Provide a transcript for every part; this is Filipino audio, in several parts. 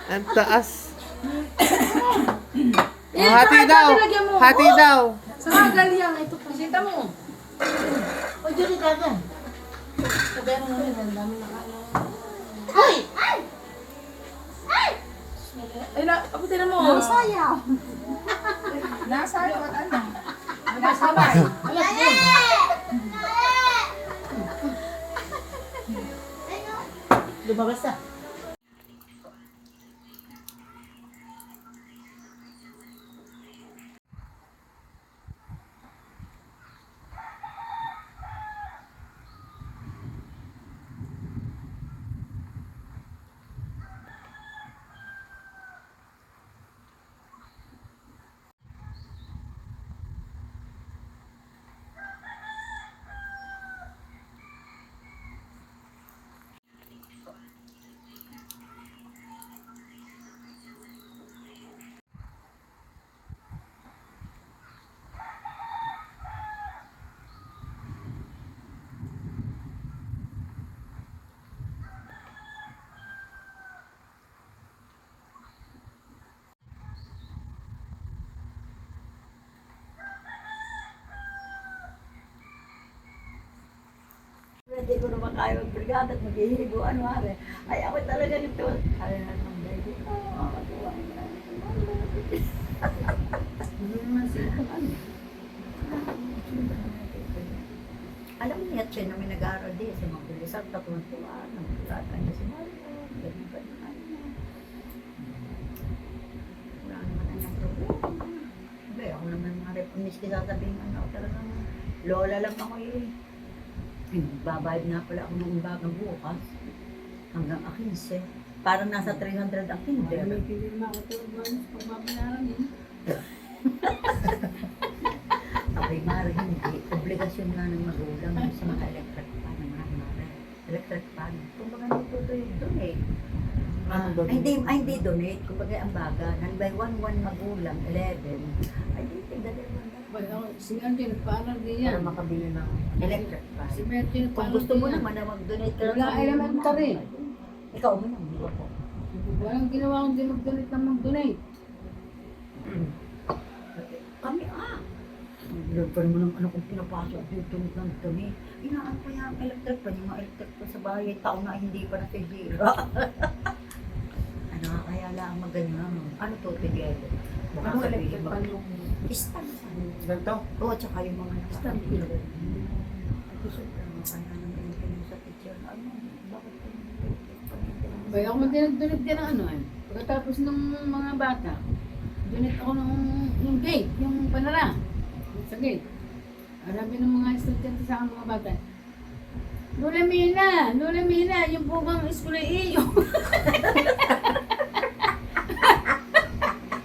Ang taas. Oh, hati daw. Hati daw. Sa mga galyang, ito pa. Sita mo. O, dyan ka ka. Sabihan mo namin, ang dami nakala. Ay! Ay, abutin na mo. Sayaw. Nasayaw at ano? Nabasabay. Alas din. Lumabas na. Hindi ko naman kaya mag-brigada at maghihigo. Ano mare? Ay, ako talaga nito. Ay, anong baby? Makakatuwa na. Hindi naman sila. Alam niya, siya namin nag-aaral din sa mga pulisan, tatuan-tuwa, nagpulatan niya si Mario, ganun-ganun. Wala naman ang problema. Hindi, ako naman mga miski sasabihin, ano, talagang lola lang ako eh. Babayad nga pala ako ng umbagang bukas, hanggang 15. Parang nasa 300 ang kinder. May pili na ako ito. Pag mabinaran yun. Okay, Mara, hindi. Obligasyon nga ng magulang sa mga electric pan, Mara. Electric pan. Kung baga nito ito yung donate. Hindi donate. Kung baga ang baga, nang by 1 magulang, 11. Ay, di, tigdali mo na. Si Merky, nagpaaral din Para yan. makabili ng... Electric pan. Si Merky, Kung nagpaaral gusto mo din yan. naman na mag-donate ka Wala elementary. Ikaw mo naman, di ba po? Walang ginawa kong di mag-donate na mag-donate. Kami, Lord, pa naman ang ano kung pinapasok dito ng dumi. Inaan pa yung electric pan, yung mga electric pan sa bahay, taon na hindi pa nasisira. Ano kaya lang maganyan. Ano to, Tigel? Baka Ang sabihin electric ba? pan yung... Stand fan. Ganito? Oo, tsaka yung mga Stand nakakapilo. fan. Ito siyempre, kaya naman yung pinag sa teacher. Ano, bakit po Bay, ako mag-donate ka ng ano eh. Pagkatapos ng mga bata, donate ako ng yung gate, yung panara. Sa gate. Arabi ng mga estudyante sa akin mga bata. Lola Mina, yung bugang school ay iyo.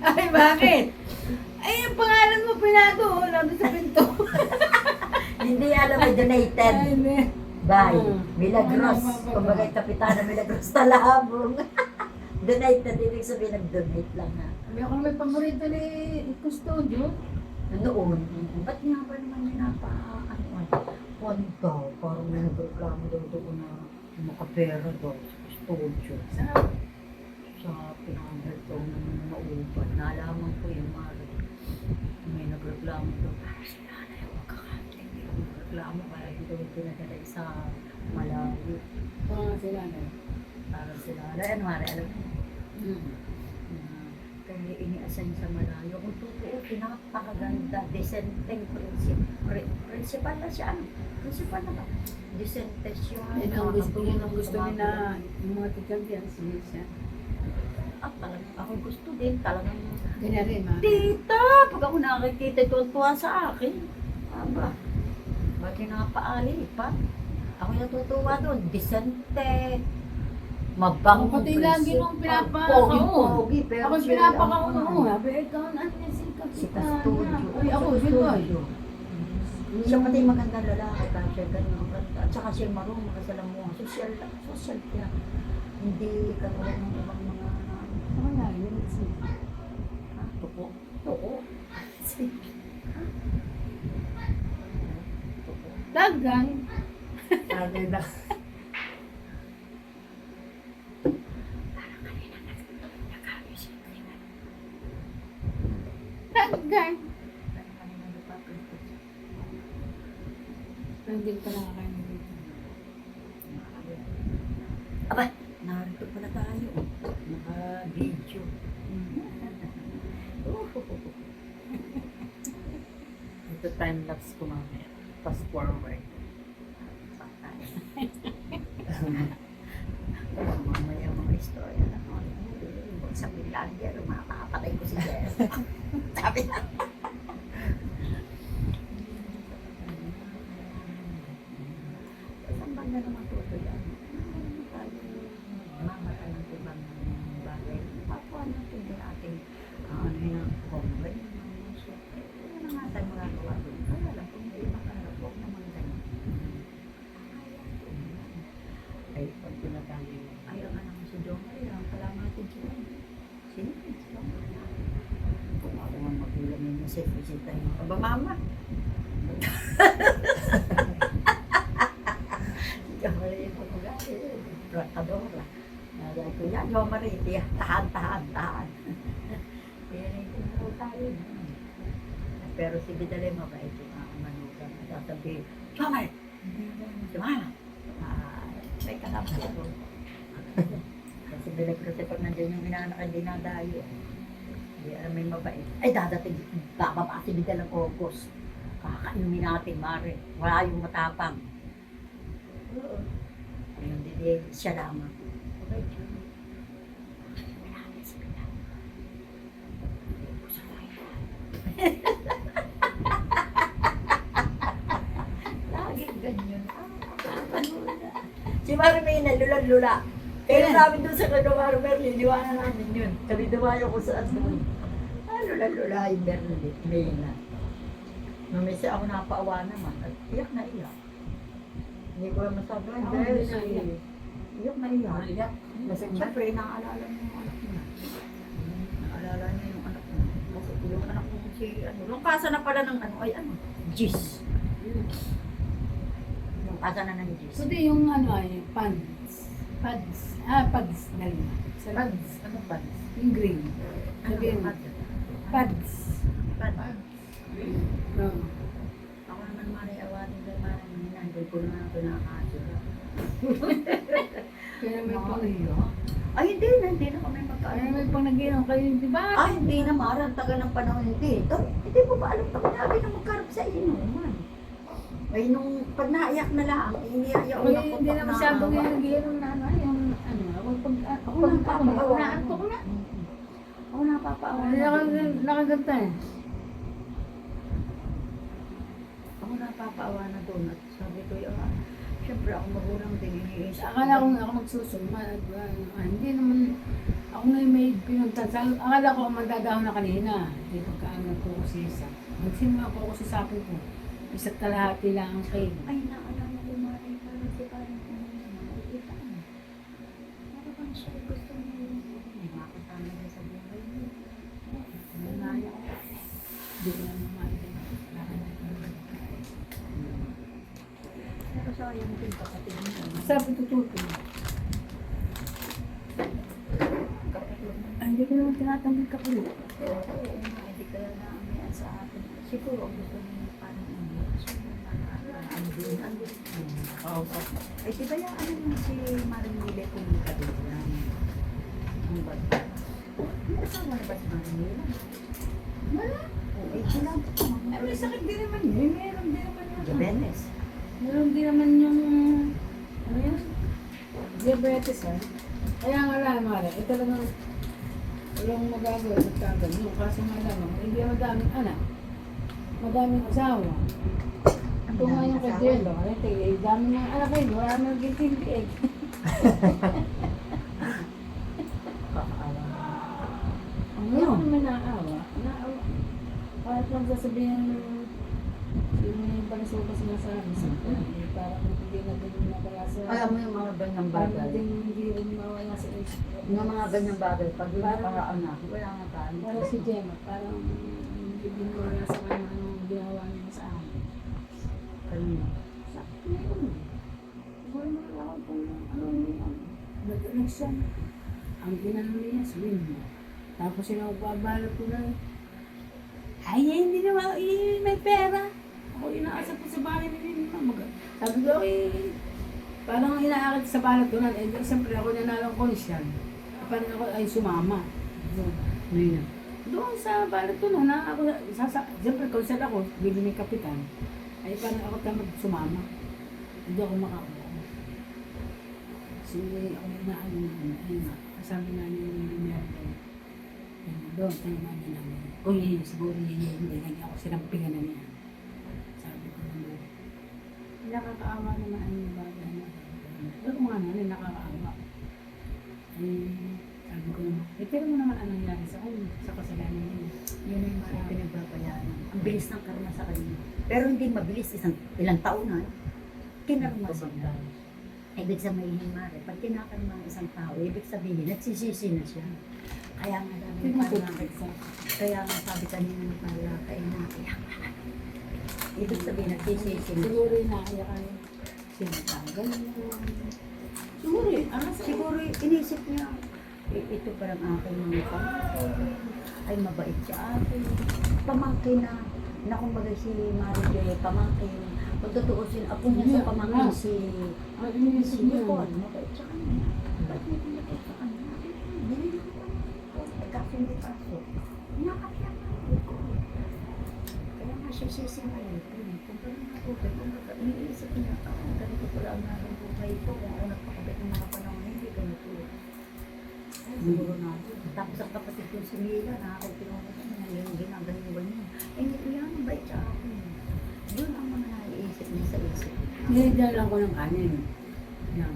Ay, bakit? Ay, yung pangalan mo pinado, nandun sa pinto. Hindi alam may donated. Ay, hindi. By Ah. Milagros. Ano, Kumbaga yung kapitana Milagros Talabong. Donate na din, sabihin nag-donate lang ha. Sabi ako may paborito ni Custodio. Noon, ba't nga ba naman kwan daw, parang may nagreklamo daw doon na makapera daw sa studio. Sa pinangal daw ng nauban. Naalaman ko yung mara. May nagreklamo daw. Parang sila na yung magkakante. Hindi ko nagreklamo para hindi daw pinadala sa Malawi. Oo, sila na. Parang sila na. Ano mara, alam mo? Kaya iniassign sa malayo. Kung totoo, pinapakaganda. Decenteng principal na siya. Principal na ba? Decente siya. Yan ang gusto nila, yung mga tikampiyan, siya. Talagang ako gusto din. Talagang, Ganyan rin, ma. tita, pag ako nakikita, tuwa sa akin. Aba, ba't pinapaali pa? Ako natutuwa doon. Decente. Mabang. Pati lagi nung pinapakaon. Pogi, pero Ako sila pinapakaon ang- mo. Sabi, ikaw na si Si Kapitan. Custodio. Uy, ako, si Boy. Siya pati magandang lalaki, kaya siya ganun ang ganda. At saka siya marunong makasalamuha. Social siya. Hindi katulad ng ibang mga Ako na, yun. tuko. Tuko. Dagang. Sabi na. Parang kanina nag-ayos yung tingnan. Tagay. Parang kanina nagpapalipot. Hindi pa nakakain dito. Aba, narito pala tayo. Naka-video. Ito time-lapse ko mamaya. Fast forward. Mamaya mga istorya na ako. Sabi lang yan, makakapatay ko si Jess. Sabi lang. Saan bang naman tutulan? Mamatay ng ibang bagay. Papuan natin din ating ano yun ang convoy. Ano nga tayo magagawa doon? Kaya lang kung hindi makarap, huwag naman ganyan. Ay, pag pinatali mo. Ay, ang anak mo si John Marie, ang kalamatin siya. Sino yun? Si John Marie. Kung ako ang magulang niya sa visita niyo. Aba, mama. Si John Marie yung pagkagay. Rakadora. Nagay ko yan, John Marie. Tahan. Kaya rin tinuro tayo. Pero si Vidalay mabait yung mga manugang. Sasabi, John Marie! Si mama. May kalapit ako. Kasi Villagrose pag nandiyan yung inaanak ay dinadayo. Hindi alam may mabait. Ay dadating, bababa si Vidal ng August. Kakainumin natin, Mare. Wala yung matapang. Oo. Ayun, hindi siya lamang. Okay, siya. May natin si Vidal. Puso tayo. Laging ganyan. Si Mari may nalula-lula. Kaya namin doon sa kano Mari Merlin, liwanan namin yun. Kami dumayo ko sa doon. Lula-lula yung Merlin, may na. Mamisi ako napaawa naman at iyak na iyak. Hindi ko lang masabi. Ako Dahil hindi na iyak. iyak na iyak. Iyak. Kasi syempre, naaalala niya yung anak niya. Naaalala niya yung anak niya. Kasi yung anak niya si, yung kasa na pala ng Gis. Yung kasa na ng Gis. Kundi yung ay, pads. Pads. Dali. Pads. Ano pads? Yung green. Sabihin mo. Pads. Oo. Ako naman mariawatin ka parang nandun ko na ito nakakasura. Kaya may pang Ay, hindi na kami Kaya magkaano. may pang nag-inom kayo, di ba? Ay, hindi na marang tagal ng panahon hindi. Hindi po ba alam pa namin na magkarap sa inuman. Ay, nung pag naiyak na lang, iniyak Kaya hindi na masyadong yung nag-inom na yung ako napapaawa. naantok ko na. Ako napapaawa. Nakaganta eh. Ako napapaawa na doon at sabi ko, syempre ako magulang din iniisip. Akala ko nga ako magsusuma. Hindi naman, ako na yung may pinuntan. Akala ko ako magdadahon na kanina. Hindi pagkaanap ko ko si isa. Nagsimula ko si sapi ko. Isa't kalahati lang ang kayo. Ay, naalala ko Mari, parang si parang nakikita mo. Parang siya gusto mo yung makakasama niya sa buhay niya. Nanaya ko. Hindi ko lang mamahalin. Pero sayang din kapatid niya. Sabi tututo. Ay, hindi ko naman tinatanggol ka ulit. Oo, hindi kaya naamihan sa atin. Siguro ang gusto niya parang andun. Oo. Ay, di ba yung ano yung si Marimile kumita doon lang? Ang bata. May asawa na ba si Marimile? Wala. Oo, eh, sila. Ay, may sakit din naman yun. Meron din naman yun. Diabetes. Meron din naman yung, ano yun? Diabetes ha. Kaya nga lang, Mara, ito lang ang, walang magagawa sa tagal. No, kasi nga lamang, hindi madaming anak. Madaming asawa. Ito nga yung kay Jello, dami ng anak kayo, wala nang gintindi eh. Kakaawa. Ang ngayon naman naawa. Kahit lang sasabihin yung panasuka sinasabi sa akin, parang hindi na din nakalasa. Alam mo yung mga ganyang Parang bagay. hindi rin mawala sa isip. Yung mga ganyang bagay, pag yung Parang- nakaraan na, wala nga tayo. Parang si Gemma, parang hindi din mawala sa kanya anong ginawa niya sa akin. Kanina. Sabi niya yun. Wala mo lang ako kung ano yun. connection. Ang ginano niya, swim mo. Tapos sila magbabalot ko na, ay, hindi naman, may pera. Ako inaasap ko sa bahay nila. Sabi ko, parang inaakit sa balot ko na, siyempre ako nanalo ko siya. Parang ako ay sumama. Doon sa balot ko na, ako, siyempre consult ako, bili ni kapitan. Ay parang ako tamad sumama. Hindi ako makakuha. Sige, ako na ayun nga. Sabi nga niya yung meron. Doon, tayo namin namin. Uy, siguro hindi lagi ako sinampingan na niya. Sabi ko naman. Nakakaawa naman ang bagay na. Pero kung ano, nakakaawa. Sabi ko naman, pero mo naman ang nangyari sa kanya, sa kasalanan niya. Yun yung mga pinagbabayaan. Ang bilis ng karma sa kanya. Pero hindi mabilis, ilang taon na. Kinarma siya. Ibig sabihin, Mare, pag kinakarma ng isang tao, ibig sabihin, nagsisisi na siya. Kaya nga sabi kaya nga sabi kanina ni Paula, kaya naiyak. Ibig sabihin, nagsisisi na. Siguro yung naiyak ka niya. Sinatagal niya. Siguro inisip niya, ito parang aking mga pamangkin, ay mabait siya akin. Pamangkin na kumbaga si Marie pamangkin. Kung tutuusin, ako niya sa pamangkin si Nicole, mabait siya kanya. Ba't hindi mabait sa kanya? Hindi naman kasi hindi pasok. Nakakyak na ako. Kaya nga siya ngayon. Kung parang natutoy, kung iniisip niya, ganito pala ang nalang buhay ko. Kung ako nagpakabit ng mga panahon, hindi ganito. Siguro natin. Tapos ang kapatid ko si Mila, nakakapinunod niya, yung ginagaling niya. Hindi ko yan, mabait siya ako. Yun ang mga naiisip niya sa isip. Nilagyan lang ko ng kanin. Yan.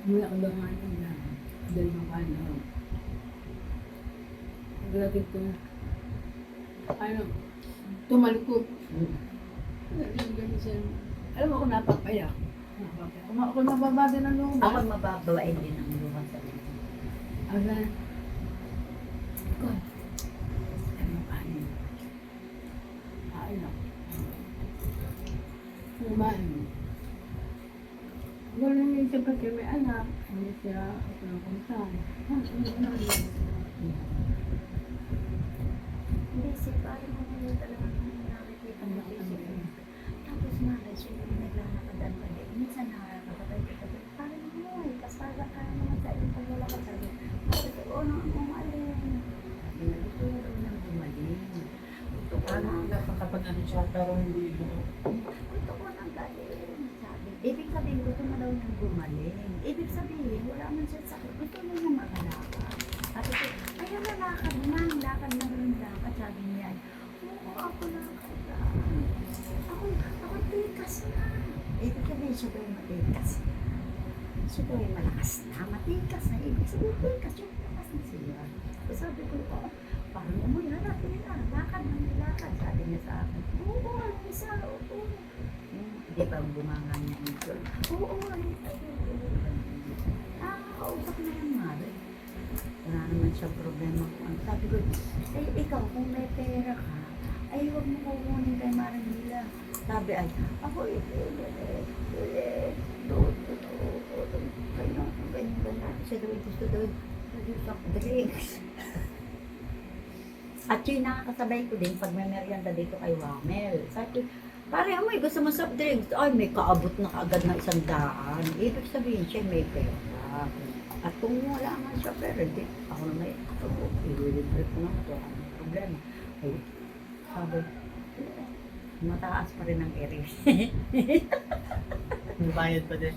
Mula ko lang kanin yan. Dahil ng kanin. Pagdating ko, tumalikod. Ganyan siya. Alam mo ako napapayak. Ako mababada ng loob. Ako mababawain din ang luha sa iyo. Aga. Ko. Ano kanin? Anak. Kumain. Wala niya siya pati may anak. Hindi siya ako ng kumsan. Hindi, si parang mo nyo talaga nakikita mo tapos malay siya yung naglalakad pa din. Minsan nakakapatay ka sabi, parang mo, pasada ka naman sa iyong paglalakad sabi. Sabi ko, ano ang umaling? Sabi na, gusto mo daw nang gumaling. Gusto ko nang Kapag ano siya, pero hindi mo. gusto ko nang galing. Sabi, ibig sabihin, gusto mo daw nang gumaling. Ibig sabihin, wala man siya sakit. Gusto mo nang makalakad. Sabi ko, ayaw na lakad man, lakad na rin lakad. Sabi niya, oo, ako lakad lang. Ako tikas na. Ibig sabihin, siya daw matikas. Siya daw yung malakas na, matikas na. Ibig sabihin, tikas yung malakas na siya. So sabi ko, parang umuwi, hanapin nila, lakad na nilakad. Sabi niya sa akin, oo, isa, oo. Di ba bumanga niya ito? Oo, kausap na yung Mari. Wala naman siyang problema kung ano. Sabi ko, ikaw kung may pera ka, ay huwag mo kukunin kay Maranila. Sabi ay, ako ganyan. Siya daw gusto daw, drinks. At yung nakakasabay ko din pag may merienda dito kay Wamel. Sabi ko, pare, amoy, gusto mo soft drinks? Ay, may kaabot na kaagad na 100. Ibig sabihin siya may pera. At kung wala nga siya pera, di, ako na may i-libre ko na ito. Ano problema? Ay, sabi, mataas pa rin ang iris. May bayad pa din.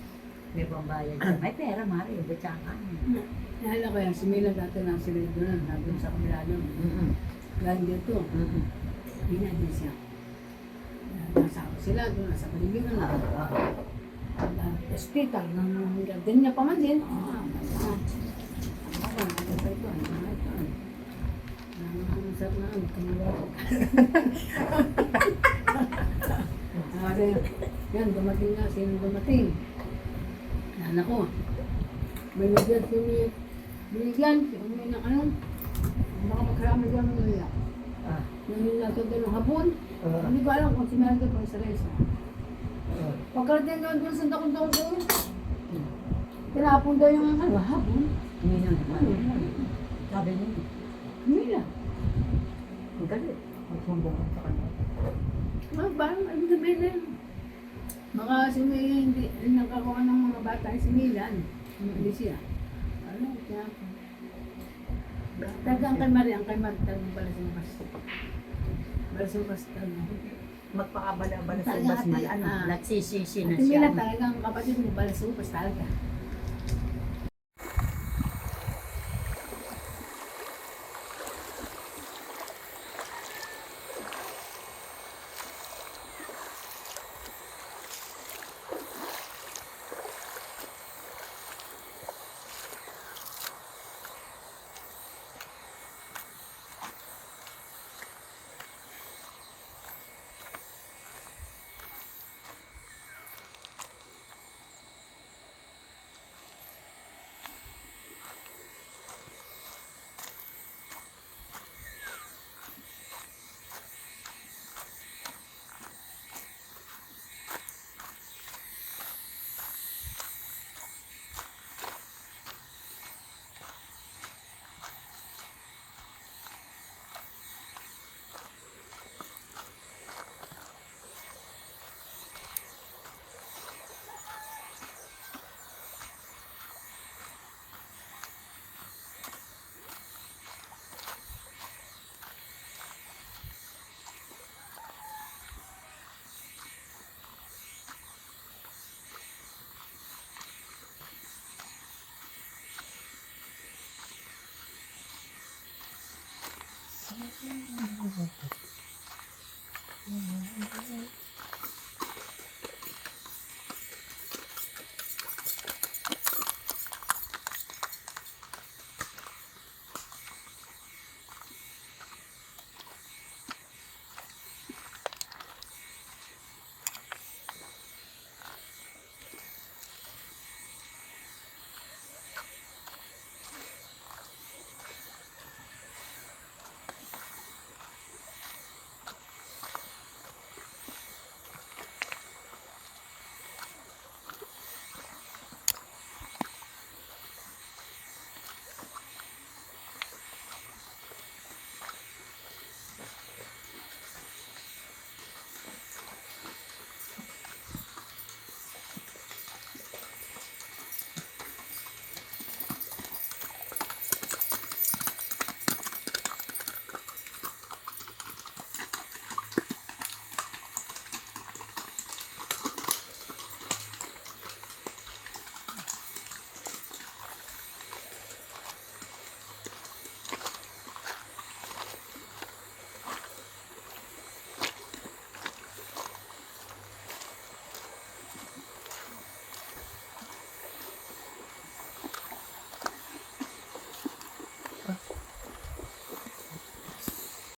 May pambayad siya. May pera, Mari, butsakan. Nahala ko yan, si Mila dati na sila doon, nandun sa kabila doon. Galing dito, hindi siya. Nasama sila doon, nasa palibigan na. Hospital, ganyan niya pa man din. Sarap na ang tumulong. Yan, dumating nga. Sino dumating? Anak ko. May bigyan si Umi. Binigyan si Umi ng ano. Baka magkarami dyan ng nila. Nila ito doon ng hapon. Hindi ko alam kung sinari ko pang saresa. Pagkarating doon sa takong-takong ko. tinapon daw yung ano, hapon. Hindi na naman. Sabi niya, Mila. ang galit. Magsumbong ka sa kanya. Parang ano sabihin na yun. Baka si May hindi nakakuha ng mga bata si Milan. Hindi siya. Ano, tinapon. Tagang kay Marie, ang kay Marie talagang balasubas. Balasubas talaga. Magpakabala-bala sa Talaga, bas may ate, ano, nagsisisi na Ate Mila siya. talagang kapatid mo, balasubas talaga.